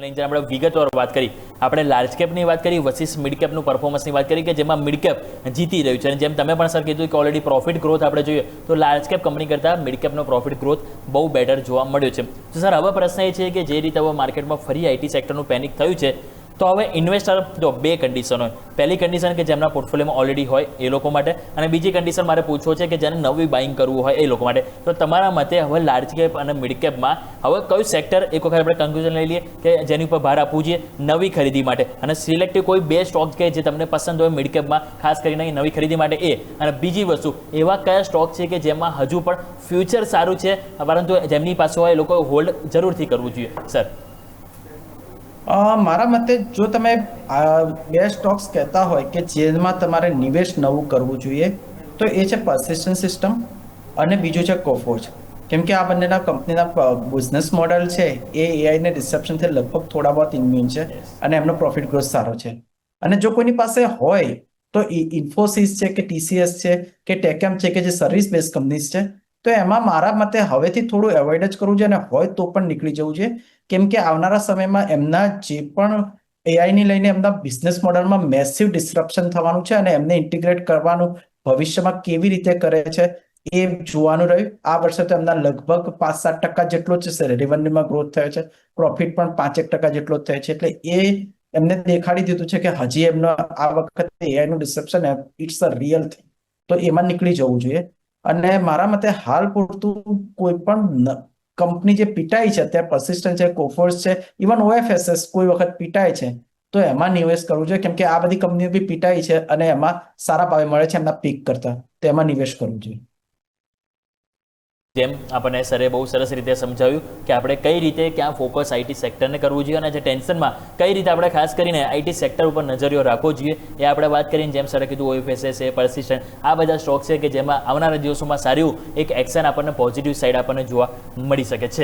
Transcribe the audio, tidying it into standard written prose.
લઈને આપણે વિગતવાર વાત કરી, આપણે લાર્જ કેપની વાત કરી વર્સિસ મિડ કેપનું પરફોર્મન્સની વાત કરી કે જેમાં મિડ કેપ જીતી રહ્યું છે અને જેમ તમે પણ સર કીધું કે ઓલરેડી પ્રોફિટ ગ્રોથ આપણે જોઈએ તો લાર્જ કેપ કંપની કરતાં મિડ કેપનો પ્રોફિટ ગ્રોથ બહુ બેટર જોવા મળ્યો છે. તો સર હવે પ્રશ્ન એ છે કે જે રીતે હવે માર્કેટમાં ફરી આઈટી સેક્ટરનું પેનિક થયું છે તો હવે ઇન્વેસ્ટર જો બે કન્ડિશન હોય. પહેલી કન્ડિશન કે જેમના પોર્ટફોલિયોમાં ઓલરેડી હોય એ લોકો માટે, અને બીજી કન્ડિશન મારે પૂછવો છે કે જેને નવી બાઇંગ કરવું હોય એ લોકો માટે. તો તમારા મતે હવે લાર્જ કેપ અને મિડ કેપમાં હવે કયું સેક્ટર એક વખત આપણે કન્ક્લુઝન લઈ લઈએ કે જેની ઉપર ભાર આપવું જોઈએ નવી ખરીદી માટે, અને સિલેક્ટિવ કોઈ બે સ્ટોક કે જે તમને પસંદ હોય મિડ કેપમાં ખાસ કરીને નવી ખરીદી માટે એ, અને બીજી વસ્તુ એવા કયા સ્ટોક છે કે જેમાં હજુ પણ ફ્યુચર સારું છે પરંતુ જેમની પાસે હોય એ લોકો હોલ્ડ જરૂરથી કરવું જોઈએ સર? મારા મતે જો તમે બે સ્ટોક્સ કહેતા હોય કે જેમાં તમારે નિવેશ નવું કરવું જોઈએ તો એ છે પર્સિસ્ટન્ટ સિસ્ટમ અને બીજું છે કોફોર્જ. કેમ કે આ બંનેના કંપનીના બિઝનેસ મોડેલ છે એ એઆઈને ડિસરપ્શનથી લગભગ થોડા બહુ ઇમ્યુન છે અને એમનો પ્રોફિટ ગ્રોથ સારો છે. અને જો કોઈની પાસે હોય તો ઇન્ફોસિસ છે કે ટીસીએસ છે કે ટેકેમ છે કે જે સર્વિસ બેઝ કંપનીઝ છે તો એમાં મારા મતે હવેથી થોડું એવોઇડ જ કરવું જોઈએ અને હોય તો પણ નીકળી જવું જોઈએ. કેમ કે આવનારા સમયમાં એમના જે પણ એઆઈની લઈને એમના બિઝનેસ મોડલમાં મેસિવ ડિસ્ટ્રપ્શન થવાનું છે અને એમને ઇન્ટિગ્રેટ કરવાનું ભવિષ્યમાં કેવી રીતે કરે છે એ જોવાનું રહ્યું. આ વર્ષે તો એમના લગભગ 5-7% જેટલો જ રેવન્યુમાં ગ્રોથ થયો છે, પ્રોફિટ પણ 5% જેટલો જ થયો છે. એટલે એ એમને દેખાડી દીધું છે કે હજી એમનો આ વખતે એઆઈનું ડિસ્ટ્રપ્શન ઇટ્સ અ રિયલ થિંગ, તો એમાં નીકળી જવું જોઈએ. અને મારા મતે હાલ પૂરતું કોઈ પણ કંપની જે પીટાઈ છે અત્યારે પર્સિસ્ટન્ટ છે, કોફોર્સ છે, ઇવન ઓએફએસએસ કોઈ વખત પીટાય છે તો એમાં નિવેશ કરવું જોઈએ. કેમ કે આ બધી કંપનીઓ બી પીટાઈ છે અને એમાં સારા ભાવે મળે છે એમના પીક કરતા, તો એમાં નિવેશ કરવું જોઈએ. જેમ આપણને સરે બહુ સરસ રીતે સમજાવ્યું કે આપણે કઈ રીતે ક્યાં ફોકસ આઈટી સેક્ટરને કરવું જોઈએ અને જે ટેન્શનમાં કઈ રીતે આપણે ખાસ કરીને આઈટી સેક્ટર ઉપર નજરિયો રાખવો જોઈએ એ આપણે વાત કરીને જેમ સરે કીધું ઓએફએસએસ છે, પર્સિસ્ટન્ટ, આ બધા સ્ટોક છે કે જેમાં આવનારા દિવસોમાં સારું એક એક્શન આપણને પોઝિટિવ સાઈડ આપણને જોવા મળી શકે છે.